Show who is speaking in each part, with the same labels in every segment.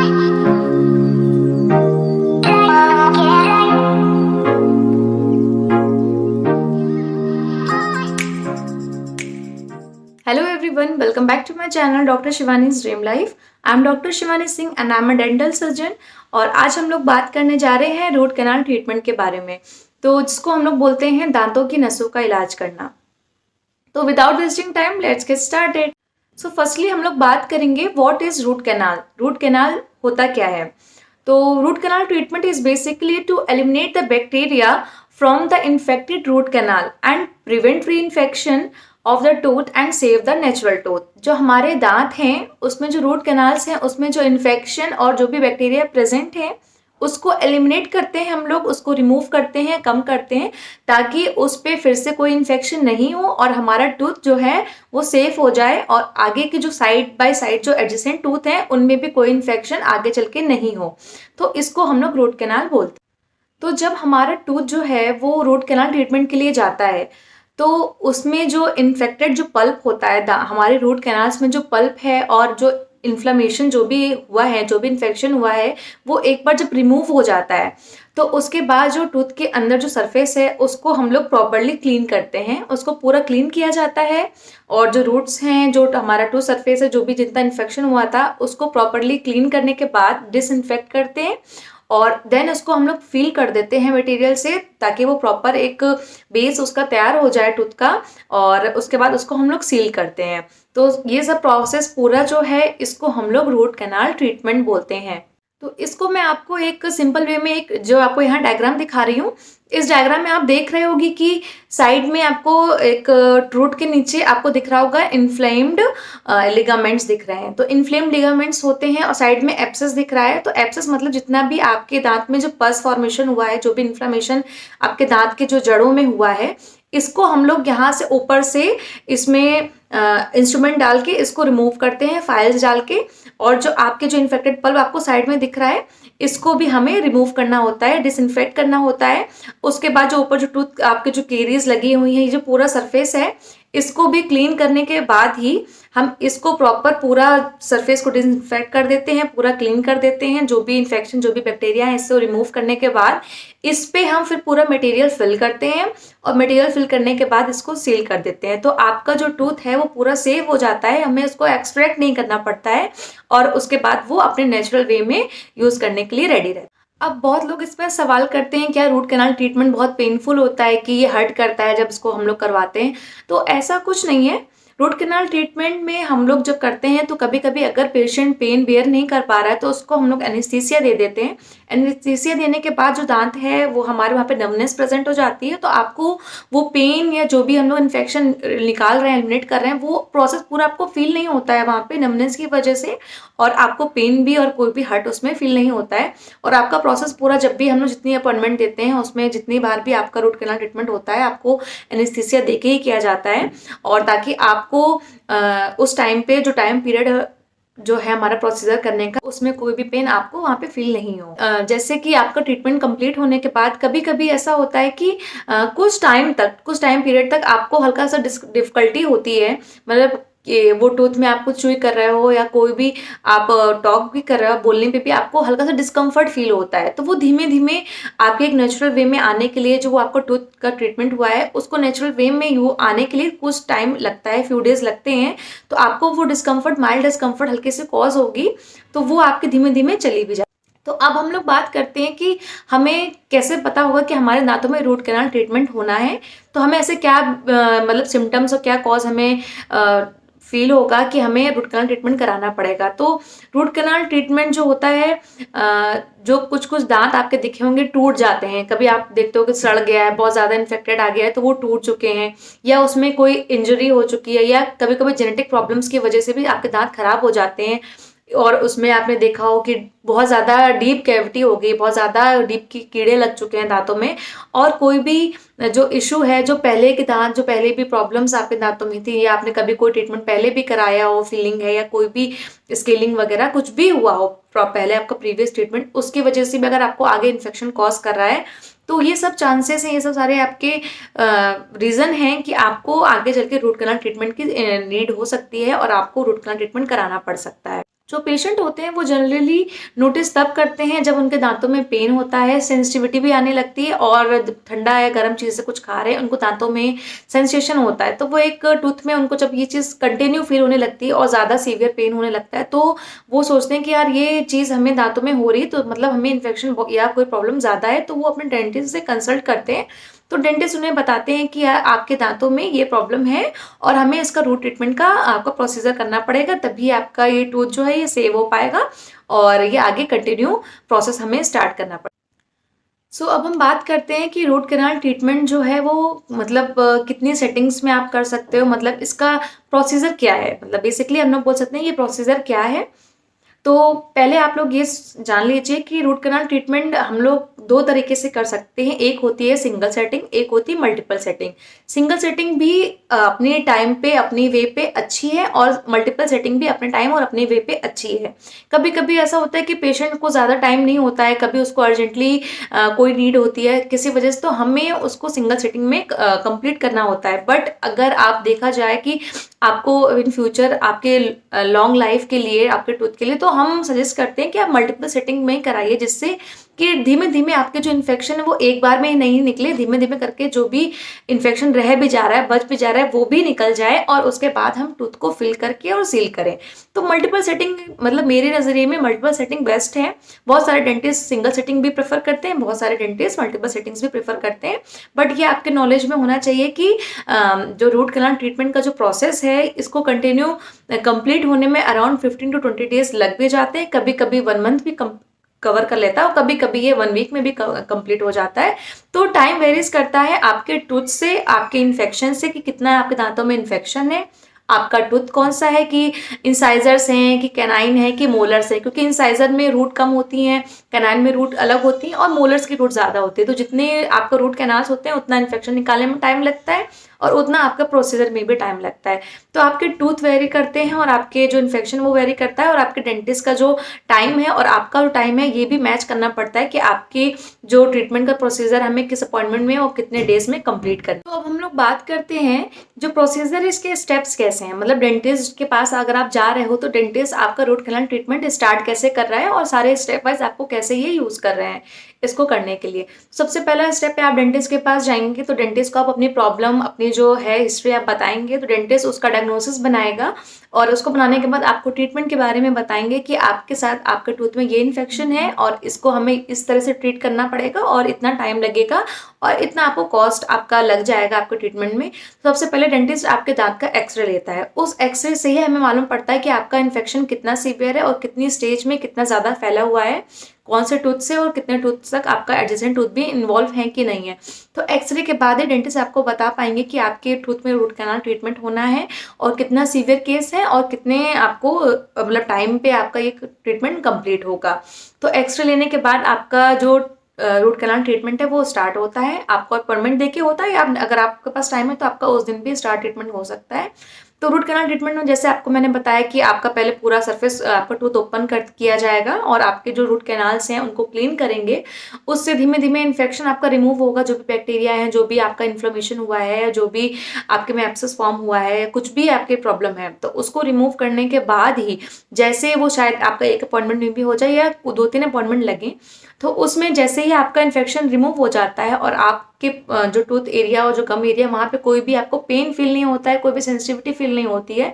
Speaker 1: Hello everyone, welcome back to my channel Dr. Shivani's Dream Life. I am Dr. Shivani Singh and I am a dental surgeon. और आज हम लोग बात करने जा रहे हैं रूट कैनाल ट्रीटमेंट के बारे में, तो जिसको हम लोग बोलते हैं दांतों की नसों का इलाज करना। तो without wasting time let's get started. So firstly हम लोग बात करेंगे what is root canal. Root canal होता क्या है? तो root canal treatment is basically to eliminate the bacteria from the infected root canal and prevent reinfection of the tooth and save the natural tooth. जो हमारे दांत हैं उसमें जो रूट कैनाल्स हैं उसमें जो इन्फेक्शन और जो भी बैक्टीरिया प्रेजेंट है उसको एलिमिनेट करते हैं हम लोग, उसको रिमूव करते हैं, कम करते हैं, ताकि उस पर फिर से कोई इन्फेक्शन नहीं हो और हमारा टूथ जो है वो सेफ हो जाए और आगे की जो साइड बाय साइड जो एडजेसेंट टूथ हैं उनमें भी कोई इन्फेक्शन आगे चल के नहीं हो। तो इसको हम लोग रूट कैनाल बोलते हैं। तो जब हमारा टूथ जो है वो रूट कैनाल ट्रीटमेंट के लिए जाता है तो उसमें जो इन्फेक्टेड जो पल्प होता है हमारे रूट कैनाल्स में जो पल्प है और जो इन्फ्लेमेशन जो भी हुआ है, जो भी इन्फेक्शन हुआ है, वो एक बार जब रिमूव हो जाता है तो उसके बाद जो टूथ के अंदर जो सरफेस है उसको हम लोग प्रॉपरली क्लीन करते हैं, उसको पूरा क्लीन किया जाता है और जो रूट्स हैं, जो हमारा टूथ सरफेस है, जो भी जितना इन्फेक्शन हुआ था उसको प्रॉपरली क्लीन करने के बाद डिसइंफेक्ट करते हैं और देन उसको हम लोग फील कर देते हैं मटेरियल से, ताकि वो प्रॉपर एक बेस उसका तैयार हो जाए टूथ का, और उसके बाद उसको हम लोग सील करते हैं। तो ये सब प्रोसेस पूरा जो है इसको हम लोग रूट कैनाल ट्रीटमेंट बोलते हैं। तो इसको मैं आपको एक सिंपल वे में एक जो आपको यहाँ डायग्राम दिखा रही हूँ, इस डायग्राम में आप देख रहे होगी कि साइड में आपको एक रूट के नीचे आपको दिख रहा होगा इन्फ्लेम्ड लिगामेंट्स दिख रहे हैं। तो इन्फ्लेम्ड लिगामेंट्स होते हैं और साइड में एब्सेस दिख रहा है। तो एब्सेस मतलब जितना भी आपके दांत में जो पस फॉर्मेशन हुआ है, जो भी इन्फ्लेमेशन आपके दांत के जो जड़ों में हुआ है, इसको हम लोग यहाँ से ऊपर से इसमें इंस्ट्रूमेंट डाल के इसको रिमूव करते हैं, फाइल्स डाल के। और जो आपके जो इन्फेक्टेड पल्प आपको साइड में दिख रहा है इसको भी हमें रिमूव करना होता है, डिसइंफेक्ट करना होता है। उसके बाद जो ऊपर जो टूथ आपके जो कैरीज लगी हुई है, ये जो पूरा सरफेस है, इसको भी क्लीन करने के बाद ही हम इसको प्रॉपर पूरा सरफेस को डिसइंफेक्ट कर देते हैं, पूरा क्लीन कर देते हैं। जो भी इन्फेक्शन, जो भी बैक्टीरिया है, इसको रिमूव करने के बाद इस पे हम फिर पूरा मटेरियल फिल करते हैं और मटेरियल फिल करने के बाद इसको सील कर देते हैं। तो आपका जो टूथ है वो पूरा सेव हो जाता है, हमें उसको एक्सट्रैक्ट नहीं करना पड़ता है और उसके बाद वो अपने नेचुरल वे में यूज करने के लिए रेडी रहता है। अब बहुत लोग इस पर सवाल करते हैं क्या रूट कैनाल ट्रीटमेंट बहुत पेनफुल होता है, कि ये हर्ट करता है जब इसको हम लोग करवाते हैं? तो ऐसा कुछ नहीं है। रूट कैनाल ट्रीटमेंट में हम लोग जब करते हैं तो कभी कभी अगर पेशेंट पेन बेयर नहीं कर पा रहा है तो उसको हम लोग एनेस्थीसिया दे देते हैं। एनेस्थीसिया देने के बाद जो दांत है वो हमारे वहाँ पे नमनेस प्रेजेंट हो जाती है, तो आपको वो पेन या जो भी हम लोग इन्फेक्शन निकाल रहे हैं, एलिमिनेट कर रहे हैं, वो प्रोसेस पूरा आपको फील नहीं होता है वहाँ पे नमनेस की वजह से, और आपको पेन भी और कोई भी हर्ट उसमें फील नहीं होता है। और आपका प्रोसेस पूरा जब भी हम लोग जितनी अपॉइंटमेंट देते हैं उसमें जितनी बार भी आपका रूट कैनाल ट्रीटमेंट होता है आपको एनेस्थीसिया देके ही किया जाता है, और ताकि आपको उस टाइम पे जो टाइम पीरियड जो है हमारा प्रोसीजर करने का, उसमें कोई भी पेन आपको वहाँ पे फील नहीं हो। जैसे कि आपका ट्रीटमेंट कंप्लीट होने के बाद कभी कभी ऐसा होता है कि कुछ टाइम पीरियड तक आपको हल्का सा डिफिकल्टी होती है, मतलब कि वो टूथ में आप कुछ चुई कर रहे हो या कोई भी आप टॉक भी कर रहे हो, बोलने पे भी आपको हल्का सा डिस्कम्फर्ट फील होता है। तो वो धीमे धीमे आपके एक नेचुरल वे में आने के लिए, जो वो आपका टूथ का ट्रीटमेंट हुआ है उसको नेचुरल वे में आने के लिए कुछ टाइम लगता है, फ्यू डेज लगते हैं। तो आपको वो डिस्कम्फर्ट, माइल्ड डिस्कम्फर्ट हल्के से कॉज होगी, तो वो आपके धीमे धीमे चली भी जाए। तो अब हम लोग बात करते हैं कि हमें कैसे पता होगा कि हमारे दांतों में रूट कैनाल ट्रीटमेंट होना है। तो हमें ऐसे क्या मतलब सिम्टम्स और क्या कॉज हमें फील होगा कि हमें रूट कैनाल ट्रीटमेंट कराना पड़ेगा। तो रूट कैनाल ट्रीटमेंट जो होता है, जो कुछ दांत आपके दिखे होंगे टूट जाते हैं, कभी आप देखते हो कि सड़ गया है, बहुत ज़्यादा इन्फेक्टेड आ गया है तो वो टूट चुके हैं, या उसमें कोई इंजरी हो चुकी है, या कभी कभी जेनेटिक प्रॉब्लम्स की वजह से भी आपके दांत खराब हो जाते हैं और उसमें आपने देखा हो कि बहुत ज़्यादा डीप कैविटी हो गई, बहुत ज़्यादा डीप की कीड़े लग चुके हैं दांतों में, और कोई भी जो इशू है, जो पहले के दांत, जो पहले भी प्रॉब्लम्स आपके दांतों में थी, या आपने कभी कोई ट्रीटमेंट पहले भी कराया हो, फीलिंग है या कोई भी स्केलिंग वगैरह कुछ भी हुआ हो पहले आपका प्रीवियस ट्रीटमेंट, उसकी वजह से भी अगर आपको आगे इन्फेक्शन कॉज कर रहा है, तो ये सब चांसेस हैं, ये सब सारे आपके रीज़न हैं कि आपको आगे चल के रूट कैनाल ट्रीटमेंट की नीड हो सकती है और आपको रूट कैनाल ट्रीटमेंट कराना पड़ सकता है। जो पेशेंट होते हैं वो जनरली नोटिस तब करते हैं जब उनके दांतों में पेन होता है, सेंसिटिविटी भी आने लगती है, और जब ठंडा या गर्म चीज़ से कुछ खा रहे हैं उनको दांतों में सेंसेशन होता है, तो वो एक टूथ में उनको जब ये चीज़ कंटिन्यू फील होने लगती है और ज़्यादा सीवियर पेन होने लगता है, तो वो सोचते हैं कि यार ये चीज़ हमें दांतों में हो रही है, तो मतलब हमें इन्फेक्शन या कोई प्रॉब्लम ज़्यादा है, तो वो अपने डेंटिस्ट से कंसल्ट करते हैं। तो डेंटिस्ट उन्हें बताते हैं कि यार आपके दांतों में ये प्रॉब्लम है और हमें इसका रूट ट्रीटमेंट का आपका प्रोसीजर करना पड़ेगा, तभी आपका ये टूथ जो है ये सेव हो पाएगा और ये आगे कंटिन्यू प्रोसेस हमें स्टार्ट करना पड़ेगा। सो अब हम बात करते हैं कि रूट कैनाल ट्रीटमेंट जो है वो मतलब कितनी सेटिंग्स में आप कर सकते हो, मतलब इसका प्रोसीजर क्या है, मतलब बेसिकली हम लोग बोल सकते हैं ये प्रोसीजर क्या है। तो पहले आप लोग ये जान लीजिए कि रूट कैनाल ट्रीटमेंट हम लोग दो तरीके से कर सकते हैं, एक होती है सिंगल सेटिंग, एक होती है मल्टीपल सेटिंग। सिंगल सेटिंग भी अपने टाइम पे अपनी वे पे अच्छी है और मल्टीपल सेटिंग भी अपने टाइम और अपने वे पे अच्छी है। कभी कभी ऐसा होता है कि पेशेंट को ज़्यादा टाइम नहीं होता है, कभी उसको अर्जेंटली कोई नीड होती है किसी वजह से, तो हमें उसको सिंगल सेटिंग में कंप्लीट करना होता है। बट अगर आप देखा जाए कि आपको इन फ्यूचर आपके लॉन्ग लाइफ के लिए, आपके टूथ के लिए, तो हम सजेस्ट करते हैं कि आप मल्टीपल सेटिंग में कराइए, जिससे कि धीमे धीमे आपके जो इन्फेक्शन है वो एक बार में ही नहीं निकले, धीमे धीमे करके जो भी इन्फेक्शन रह भी जा रहा है, बच भी जा रहा है, वो भी निकल जाए और उसके बाद हम टूथ को फिल करके और सील करें। तो मल्टीपल सेटिंग मतलब मेरे नज़रिए में मल्टीपल सेटिंग बेस्ट है। बहुत सारे डेंटिस्ट सिंगल सेटिंग भी प्रेफर करते हैं, बहुत सारे डेंटिस्ट मल्टीपल सेटिंग्स भी प्रेफर करते हैं। बट ये आपके नॉलेज में होना चाहिए कि जो रूट कैनाल ट्रीटमेंट का जो प्रोसेस है इसको कंटिन्यू कंप्लीट होने में अराउंड 15 to 20 डेज लग भी जाते हैं, कभी कभी 1 मंथ भी कवर कर लेता है और कभी कभी ये 1 वीक में भी कंप्लीट हो जाता है। तो टाइम वेरीज करता है आपके टूथ से, आपके इन्फेक्शन से, कि कितना आपके दांतों में इन्फेक्शन है, आपका टूथ कौन सा है, कि इंसाइजर्स हैं कि कैनाइन है कि मोलर्स है, क्योंकि इंसाइजर में रूट कम होती हैं, कैनाइन में रूट अलग होती हैं और मोलर्स की रूट ज़्यादा होती है। तो जितने आपका रूट कैनाल्स होते हैं उतना इन्फेक्शन निकालने में टाइम लगता है और उतना आपका प्रोसीजर में भी टाइम लगता है। तो आपके टूथ वेरी करते हैं और आपके जो इन्फेक्शन वो वेरी करता है, और आपके डेंटिस्ट का जो टाइम है और आपका जो टाइम है ये भी मैच करना पड़ता है कि आपकी जो ट्रीटमेंट का प्रोसीजर हमें किस अपॉइंटमेंट में और कितने डेज में कंप्लीट करना। तो अब हम लोग बात करते हैं जो प्रोसीजर, इसके स्टेप्स कैसे हैं, मतलब डेंटिस्ट के पास अगर आप जा रहे हो तो डेंटिस्ट आपका रूट कैनाल ट्रीटमेंट स्टार्ट कैसे कर रहा है और सारे स्टेप वाइज आपको कैसे ये यूज कर रहे हैं इसको करने के लिए। सबसे पहला स्टेप है आप डेंटिस्ट के पास जाएंगे तो डेंटिस्ट को आप अपनी प्रॉब्लम, अपनी जो है हिस्ट्री आप बताएंगे, तो डेंटिस्ट उसका डायग्नोसिस बनाएगा और उसको बनाने के बाद आपको ट्रीटमेंट के बारे में बताएंगे कि आपके साथ आपके टूथ में ये इन्फेक्शन है और इसको हमें इस तरह से ट्रीट करना पड़ेगा और इतना टाइम लगेगा और इतना आपको कॉस्ट आपका लग जाएगा आपके ट्रीटमेंट में। तो सबसे पहले डेंटिस्ट आपके दांत का एक्सरे लेता है, उस एक्सरे से ही हमें मालूम पड़ता है कि आपका इन्फेक्शन कितना सीवियर है और कितनी स्टेज में कितना ज़्यादा फैला हुआ है, कौन से टूथ से और कितने टूथ तक आपका एडजेसेंट टूथ भी इन्वॉल्व है कि नहीं है। तो एक्सरे के बाद ही डेंटिस्ट आपको बता पाएंगे कि आपके टूथ में रूट कैनाल ट्रीटमेंट होना है और कितना सीवियर केस है और कितने आपको मतलब टाइम पे आपका ये ट्रीटमेंट कंप्लीट होगा। तो एक्सरे लेने के बाद आपका जो रूट कैनाल ट्रीटमेंट है वो स्टार्ट होता है, आपको अपॉइंटमेंट देके होता है, या अगर आपके पास टाइम है तो आपका उस दिन भी स्टार्ट ट्रीटमेंट हो सकता है। तो रूट कैनाल ट्रीटमेंट में जैसे आपको मैंने बताया कि आपका पहले पूरा सरफेस आपका टूथ ओपन कर किया जाएगा और आपके जो रूट कैनाल्स हैं उनको क्लीन करेंगे, उससे धीमे धीमे इन्फेक्शन आपका रिमूव होगा, जो भी बैक्टीरिया है, जो भी आपका इन्फ्लेमेशन हुआ है, जो भी आपके में एब्सेस फॉर्म हुआ है, कुछ भी आपके प्रॉब्लम है, तो उसको रिमूव करने के बाद ही जैसे वो शायद आपका एक अपॉइंटमेंट में भी हो जाए या 2-3 अपॉइंटमेंट लगे, तो उसमें जैसे ही आपका इन्फेक्शन रिमूव हो जाता है और आपके जो टूथ एरिया और जो गम एरिया वहाँ पे कोई भी आपको पेन फील नहीं होता है, कोई भी सेंसिटिविटी फील नहीं होती है,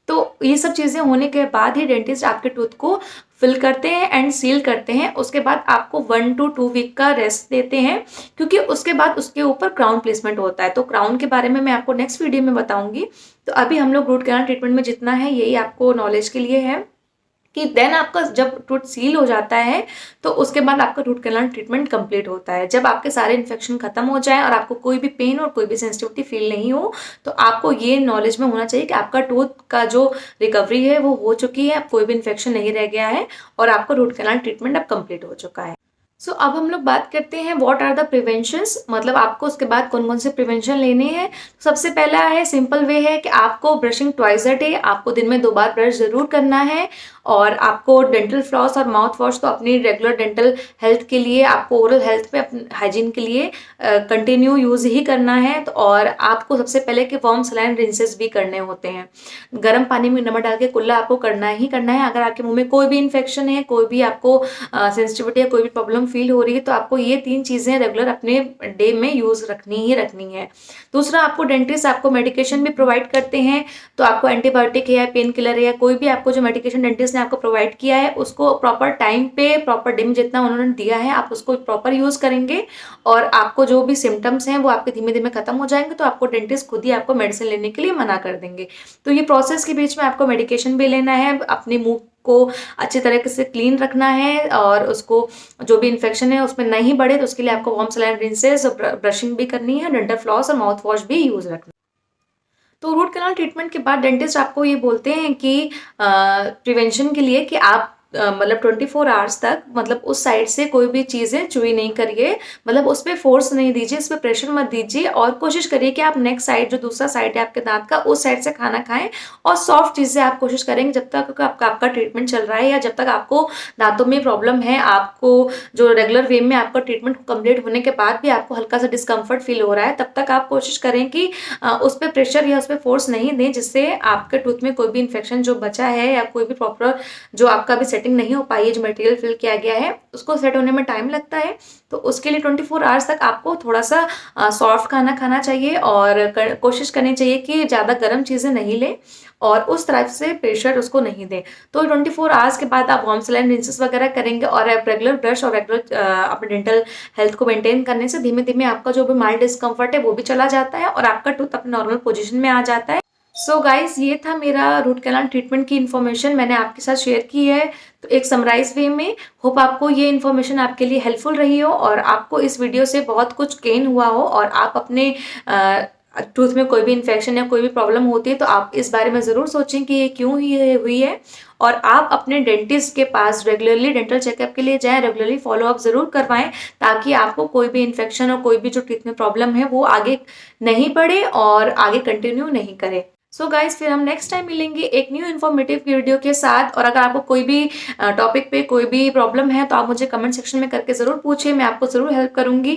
Speaker 1: तो ये सब चीज़ें होने के बाद ही डेंटिस्ट आपके टूथ को फिल करते हैं एंड सील करते हैं। उसके बाद आपको 1 to 2 वीक का रेस्ट देते हैं, क्योंकि उसके बाद उसके ऊपर क्राउन प्लेसमेंट होता है। तो क्राउन के बारे में मैं आपको नेक्स्ट वीडियो में बताऊंगी। तो अभी हम लोग रूट कैनाल ट्रीटमेंट में जितना है यही आपको नॉलेज के लिए है कि देन आपका जब टूथ सील हो जाता है तो उसके बाद आपका रूट कैनाल ट्रीटमेंट कंप्लीट होता है। जब आपके सारे इन्फेक्शन खत्म हो जाए और आपको कोई भी पेन और कोई भी सेंसिटिविटी फील नहीं हो, तो आपको ये नॉलेज में होना चाहिए कि आपका टूथ का जो रिकवरी है वो हो चुकी है, अब कोई भी इन्फेक्शन नहीं रह गया है और आपका रूट कैनाल ट्रीटमेंट अब कंप्लीट हो चुका है। सो अब हम लोग बात करते हैं व्हाट आर द प्रिवेंशंस, मतलब आपको उसके बाद कौन कौन से प्रिवेंशन लेने हैं। सबसे पहला है, सिंपल वे है कि आपको ब्रशिंग ट्वाइस अ डे, आपको दिन में 2 बार ब्रश जरूर करना है। और आपको डेंटल फ्लॉस और माउथ वॉश तो अपनी रेगुलर डेंटल हेल्थ के लिए, आपको ओरल हेल्थ पे, अपने हाइजीन के लिए कंटिन्यू यूज ही करना है। तो और आपको सबसे पहले कि वार्म सलाइन रिंसेस भी करने होते हैं, गर्म पानी में नमक डाल के कुल्ला आपको करना ही करना है। अगर आपके मुंह में कोई भी इन्फेक्शन है, कोई भी आपको सेंसिटिविटी या कोई भी प्रॉब्लम फील हो रही है, तो आपको ये 3 चीजें रेगुलर अपने डे में यूज रखनी ही रखनी है। दूसरा, आपको डेंटिस्ट आपको मेडिकेशन भी प्रोवाइड करते हैं, तो आपको एंटीबायोटिक है या पेन किलर है या कोई भी आपको जो मेडिकेशन डेंटिस्ट ने आपको प्रोवाइड किया है, उसको प्रॉपर टाइम पे, प्रॉपर डे में जितना उन्होंने दिया है, आप उसको प्रॉपर यूज करेंगे और आपको जो भी सिम्टम्स हैं वो आपके धीमे धीमे खत्म हो जाएंगे। तो आपको डेंटिस्ट खुद ही आपको मेडिसिन लेने के लिए मना कर देंगे। तो ये प्रोसेस के बीच में आपको मेडिकेशन भी लेना है, अपने मुंह को अच्छी तरीके से क्लीन रखना है और उसको जो भी इन्फेक्शन है उसमें नहीं बढ़े, तो उसके लिए आपको वार्म सलाइन रिंसेस, ब्रशिंग भी करनी है, डेंटल फ्लॉस और माउथ वॉश भी यूज रखना है। तो रूट कैनाल ट्रीटमेंट के बाद डेंटिस्ट आपको ये बोलते हैं कि प्रिवेंशन के लिए कि आप मतलब 24 आवर्स तक, मतलब उस साइड से कोई भी चीज़ें चुई नहीं करिए, मतलब उस पर फोर्स नहीं दीजिए, उस पर प्रेशर मत दीजिए और कोशिश करिए कि आप नेक्स्ट साइड, जो दूसरा साइड है आपके दांत का, उस साइड से खाना खाएं। और सॉफ्ट चीज़ें आप कोशिश करेंगे जब तक आपका ट्रीटमेंट चल रहा है या जब तक आपको दांतों में प्रॉब्लम है, आपको जो रेगुलर वे में आपका ट्रीटमेंट कंप्लीट होने के बाद भी आपको हल्का सा डिस्कम्फर्ट फील हो रहा है, तब तक आप कोशिश करें कि उस पर प्रेशर या उस पर फोर्स नहीं दें, जिससे आपके टूथ में कोई भी इन्फेक्शन जो बचा है या कोई भी प्रॉपर जो आपका भी सेटिंग नहीं हो पाई है, जो मटेरियल फिल किया गया है उसको सेट होने में टाइम लगता है। तो उसके लिए 24 आवर्स तक आपको थोड़ा सा सॉफ्ट खाना खाना चाहिए और कोशिश करनी चाहिए कि ज़्यादा गर्म चीज़ें नहीं लें और उस तरफ से प्रेशर उसको नहीं दें। तो 24 आवर्स के बाद आप वार्म सलाइन रिंसेस वगैरह करेंगे और आप रेगुलर ब्रश और रेगुलर अपने डेंटल हेल्थ को मेंटेन करने से धीमे धीमे आपका जो भी माइल्ड डिस्कम्फर्ट है वो भी चला जाता है और आपका टूथ अपने नॉर्मल पोजिशन में आ जाता है। सो गाइज, ये था मेरा रूट कैनाल ट्रीटमेंट की इन्फॉर्मेशन, मैंने आपके साथ शेयर की है तो एक समराइज वे में। होप आपको ये इन्फॉर्मेशन आपके लिए हेल्पफुल रही हो और आपको इस वीडियो से बहुत कुछ गेन हुआ हो और आप अपने टूथ में कोई भी इन्फेक्शन या कोई भी प्रॉब्लम होती है तो आप इस बारे में ज़रूर सोचें कि ये क्यों ही हुई है और आप अपने डेंटिस्ट के पास रेगुलरली डेंटल चेकअप के लिए जाएं, रेगुलरली फॉलोअप ज़रूर करवाएं ताकि आपको कोई भी इन्फेक्शन और कोई भी जो टीथ में प्रॉब्लम है वो आगे नहीं बढ़े और आगे कंटिन्यू नहीं करे। सो गाइज, फिर हम नेक्स्ट टाइम मिलेंगे एक न्यू इन्फॉर्मेटिव वीडियो के साथ। और अगर आपको कोई भी टॉपिक पे कोई भी प्रॉब्लम है तो आप मुझे कमेंट सेक्शन में करके ज़रूर पूछिए, मैं आपको ज़रूर हेल्प करूँगी।